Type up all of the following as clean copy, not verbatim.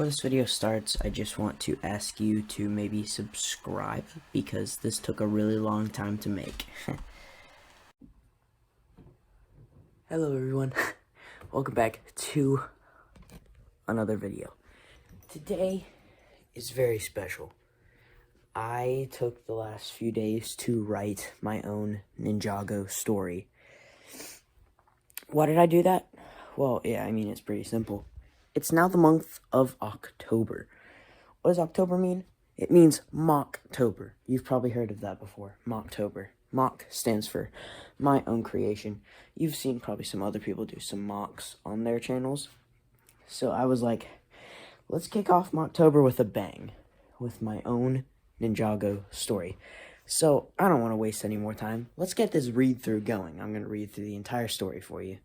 Before this video starts, I just want to ask you to maybe subscribe because this took a really long time to make. Hello everyone, welcome back to another video. Today is very special. I took the last few days to write my own Ninjago story. Why did I do that? Well, yeah, I mean, it's pretty simple. It's now the month of October. What does October mean? It means Mocktober. You've probably heard of that before. Mocktober. Mock stands for my own creation. You've seen probably some other people do some mocks on their channels. So I was like, let's kick off Mocktober with a bang. With my own Ninjago story. So I don't want to waste any more time. Let's get this read through going. I'm going to read through the entire story for you.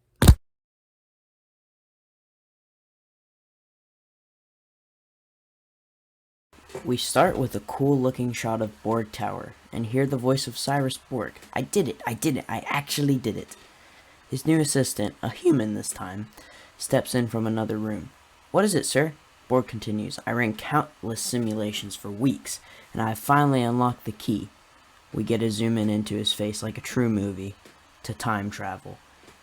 We start with a cool looking shot of Borg Tower, and hear the voice of Cyrus Borg. I did it, I actually did it. His new assistant, a human this time, steps in from another room. What is it, sir? Borg continues. I ran countless simulations for weeks, and I have finally unlocked the key. We get a zoom in into his face like a true movie, to time travel.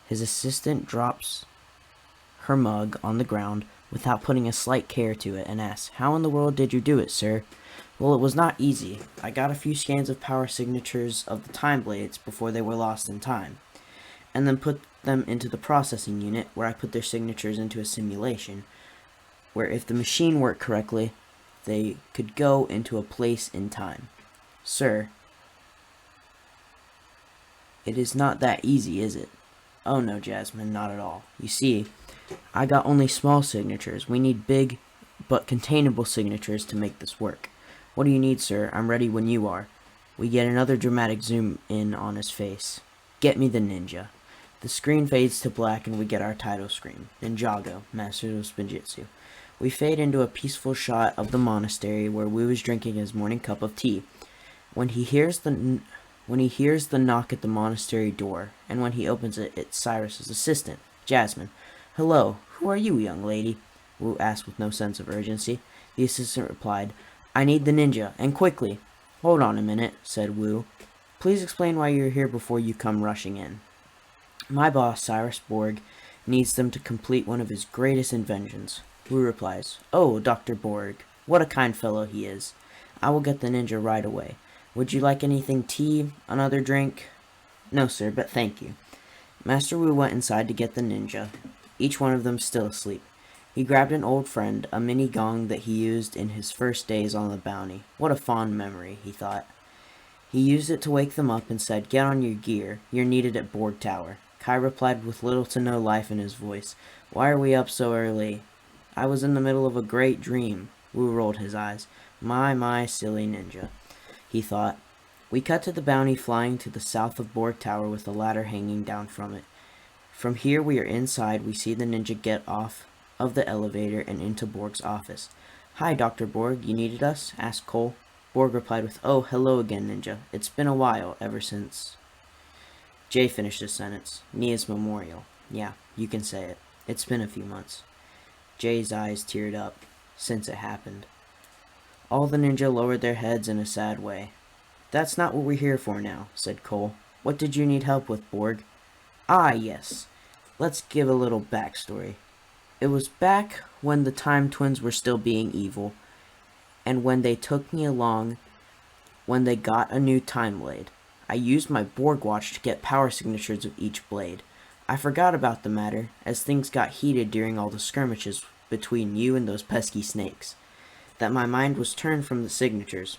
His assistant drops her mug on the ground without putting a slight care to it and asks, how in the world did you do it, sir? Well, it was not easy. I got a few scans of power signatures of the time blades before they were lost in time, and then put them into the processing unit where I put their signatures into a simulation, where if the machine worked correctly, they could go into a place in time. Sir, it is not that easy, is it? Oh no, Jasmine, not at all. You see, I got only small signatures. We need big but containable signatures to make this work. What do you need, sir? I'm ready when you are. We get another dramatic zoom in on his face. Get me the ninja. The screen fades to black and we get our title screen. Ninjago, Master of Spinjitzu. We fade into a peaceful shot of the monastery where Wu is drinking his morning cup of tea. When he hears the knock at the monastery door, and when he opens it, it's Cyrus's assistant, Jasmine. Hello, who are you, young lady? Wu asked with no sense of urgency. The assistant replied, I need the ninja, and quickly. Hold on a minute, said Wu. Please explain why you're here before you come rushing in. My boss, Cyrus Borg, needs them to complete one of his greatest inventions. Wu replies, Oh, Dr. Borg, what a kind fellow he is. I will get the ninja right away. Would you like anything, tea, another drink? No, sir, but thank you. Master Wu went inside to get the ninja, each one of them still asleep. He grabbed an old friend, a mini gong that he used in his first days on the bounty. What a fond memory, he thought. He used it to wake them up and said, Get on your gear. You're needed at Borg Tower. Kai replied with little to no life in his voice. Why are we up so early? I was in the middle of a great dream. Wu rolled his eyes. My, silly ninja, he thought. We cut to the bounty flying to the south of Borg Tower with a ladder hanging down from it. From here we are inside. We see the ninja get off of the elevator and into Borg's office. Hi, Dr. Borg, you needed us? Asked Cole. Borg replied with, Oh, hello again, ninja. It's been a while, ever since... Jay finished his sentence. Nia's memorial. Yeah, you can say it. It's been a few months. Jay's eyes teared up. Since it happened. All the ninja lowered their heads in a sad way. That's not what we're here for now, said Cole. What did you need help with, Borg? Ah, yes. Let's give a little backstory. It was back when the Time Twins were still being evil, and when they took me along when they got a new time blade. I used my Borg watch to get power signatures of each blade. I forgot about the matter, as things got heated during all the skirmishes between you and those pesky snakes, that my mind was turned from the signatures.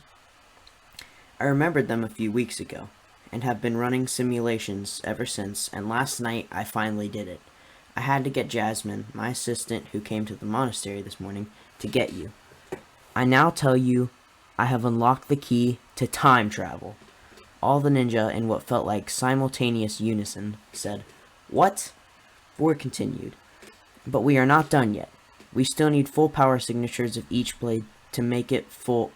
I remembered them a few weeks ago, and have been running simulations ever since, and last night I finally did it. I had to get Jasmine, my assistant who came to the monastery this morning, to get you. I now tell you I have unlocked the key to time travel. All the ninja, in what felt like simultaneous unison, said, What? Borg continued, But we are not done yet. We still need full power signatures of each blade to make it full.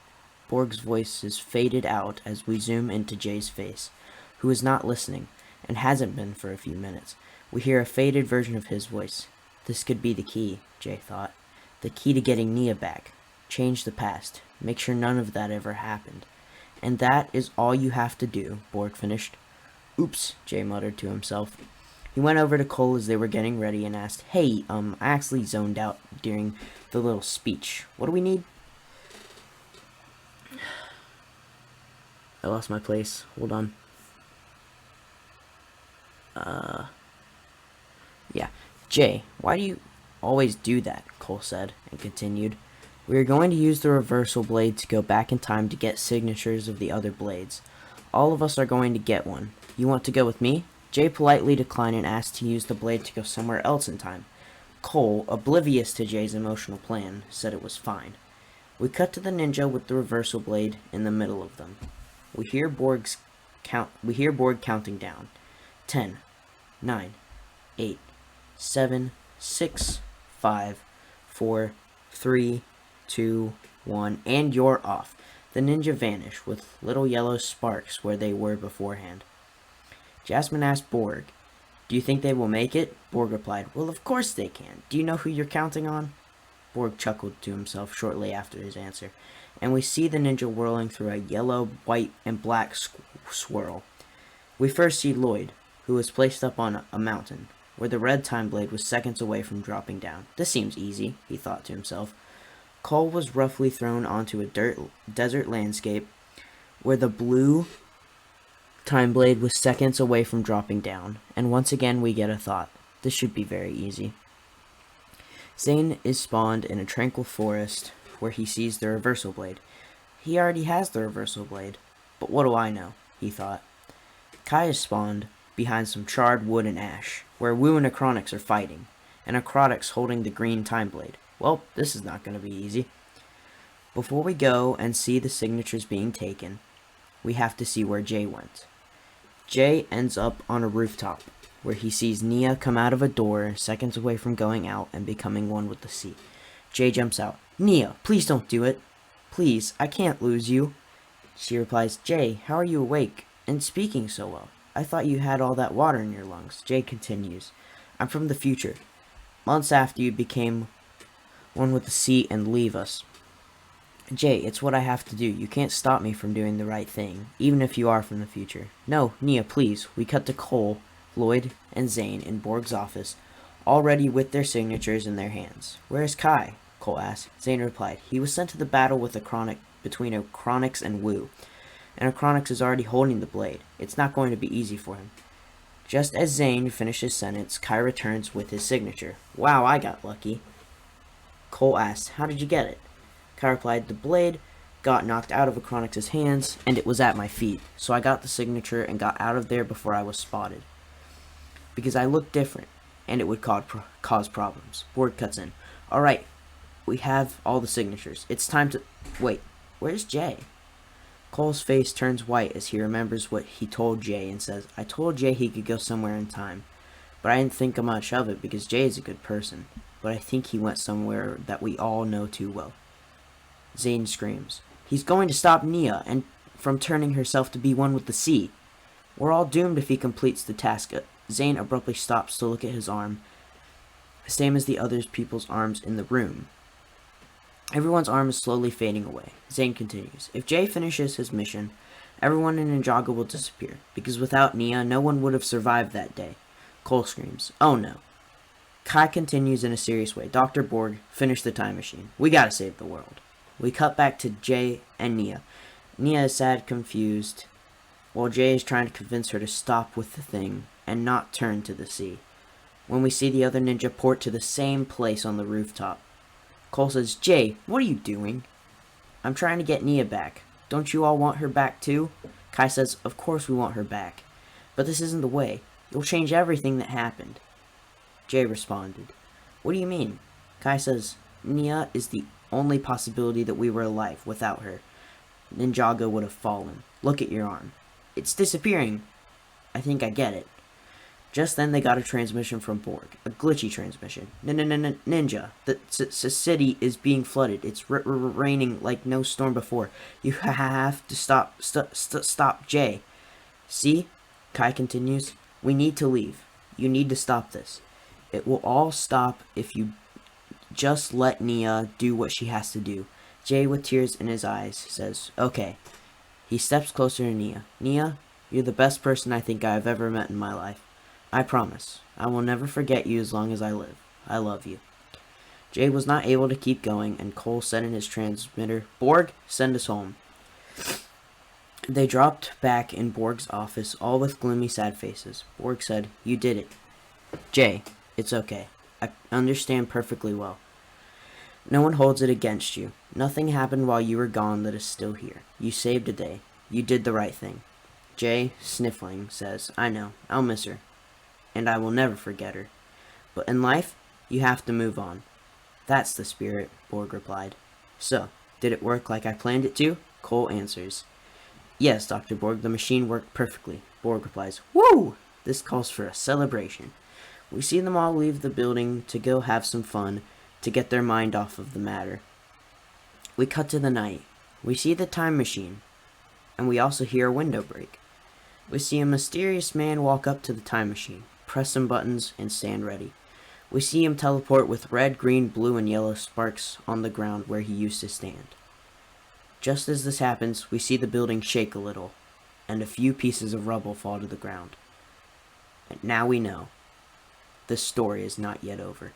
Borg's voice is faded out as we zoom into Jay's face, who is not listening, and hasn't been for a few minutes. We hear a faded version of his voice. This could be the key, Jay thought. The key to getting Nia back. Change the past. Make sure none of that ever happened. And that is all you have to do, Borg finished. Oops, Jay muttered to himself. He went over to Cole as they were getting ready and asked, Hey, I actually zoned out during the little speech. What do we need? I lost my place. Hold on. Yeah. Jay, why do you always do that? Cole said, and continued. We are going to use the reversal blade to go back in time to get signatures of the other blades. All of us are going to get one. You want to go with me? Jay politely declined and asked to use the blade to go somewhere else in time. Cole, oblivious to Jay's emotional plan, said it was fine. We cut to the ninja with the reversal blade in the middle of them. We hear Borg counting down. 10, 9, 8, 7, 6, 5, 4, 3, 2, 1, and you're off. The ninja vanished with little yellow sparks where they were beforehand. Jasmine asked Borg, Do you think they will make it? Borg replied, Well, of course they can. Do you know who you're counting on? Borg chuckled to himself shortly after his answer, and we see the ninja whirling through a yellow, white, and black swirl. We first see Lloyd, who was placed up on a mountain, where the red time blade was seconds away from dropping down. This seems easy, he thought to himself. Cole was roughly thrown onto a desert landscape, where the blue time blade was seconds away from dropping down, and once again we get a thought. This should be very easy. Zane is spawned in a tranquil forest where he sees the reversal blade. He already has the reversal blade, but what do I know, he thought. Kai is spawned behind some charred wood and ash, where Wu and Acronix are fighting, and Acronix holding the green time blade. Well, this is not going to be easy. Before we go and see the signatures being taken, we have to see where Jay went. Jay ends up on a rooftop, where he sees Nia come out of a door seconds away from going out and becoming one with the sea. Jay jumps out. Nia, please don't do it. Please, I can't lose you. She replies, Jay, how are you awake and speaking so well? I thought you had all that water in your lungs. Jay continues, I'm from the future. Months after you became one with the sea and leave us. Jay, it's what I have to do. You can't stop me from doing the right thing, even if you are from the future. No, Nia, please. We cut to Cole, Lloyd, and Zane in Borg's office, already with their signatures in their hands. Where is Kai? Cole asked. Zane replied, He was sent to the battle with between Acronix and Wu, and Acronix is already holding the blade. It's not going to be easy for him. Just as Zane finished his sentence, Kai returns with his signature. Wow, I got lucky. Cole asked, How did you get it? Kai replied, The blade got knocked out of Acronix's hands, and it was at my feet, so I got the signature and got out of there before I was spotted. Because I looked different, and it would cause problems. Borg cuts in. Alright, we have all the signatures. It's time to... Wait, where's Jay? Cole's face turns white as he remembers what he told Jay and says, I told Jay he could go somewhere in time, but I didn't think much of it because Jay is a good person, but I think he went somewhere that we all know too well. Zane screams, He's going to stop Nia and from turning herself to be one with the sea. We're all doomed if he completes the task. Zane abruptly stops to look at his arm, same as the other people's arms in the room. Everyone's arm is slowly fading away. Zane continues, If Jay finishes his mission, everyone in Ninjago will disappear, because without Nia, no one would have survived that day. Cole screams, Oh no. Kai continues in a serious way, Dr. Borg, finish the time machine. We gotta save the world. We cut back to Jay and Nia. Nia is sad, confused, while Jay is trying to convince her to stop with the thing and not turn to the sea. When we see the other ninja port to the same place on the rooftop, Cole says, Jay, what are you doing? I'm trying to get Nia back. Don't you all want her back too? Kai says, Of course we want her back. But this isn't the way. You'll change everything that happened. Jay responded, What do you mean? Kai says, Nia is the only possibility that we were alive. Without her, Ninjago would have fallen. Look at your arm. It's disappearing. I think I get it. Just then they got a transmission from Borg. A glitchy transmission. Ninja. The city is being flooded. It's raining like no storm before. You have to stop Jay. See? Kai continues. We need to leave. You need to stop this. It will all stop if you Just let Nia do what she has to do. Jay, with tears in his eyes, says, okay. He steps closer to Nia. Nia, you're the best person I think I have ever met in my life. I promise. I will never forget you as long as I live. I love you. Jay was not able to keep going, and Cole said in his transmitter, Borg, send us home. They dropped back in Borg's office, all with gloomy, sad faces. Borg said, you did it. Jay, it's okay. I understand perfectly well. No one holds it against you. Nothing happened while you were gone that is still here. You saved a day. You did the right thing. Jay, sniffling, says, I know. I'll miss her. And I will never forget her. But in life, you have to move on. That's the spirit, Borg replied. So, did it work like I planned it to? Cole answers. Yes, Dr. Borg, the machine worked perfectly. Borg replies, Woo! This calls for a celebration. We see them all leave the building to go have some fun, to get their mind off of the matter. We cut to the night. We see the time machine, and we also hear a window break. We see a mysterious man walk up to the time machine, press some buttons, and stand ready. We see him teleport with red, green, blue, and yellow sparks on the ground where he used to stand. Just as this happens, we see the building shake a little, and a few pieces of rubble fall to the ground. And now we know. The story is not yet over.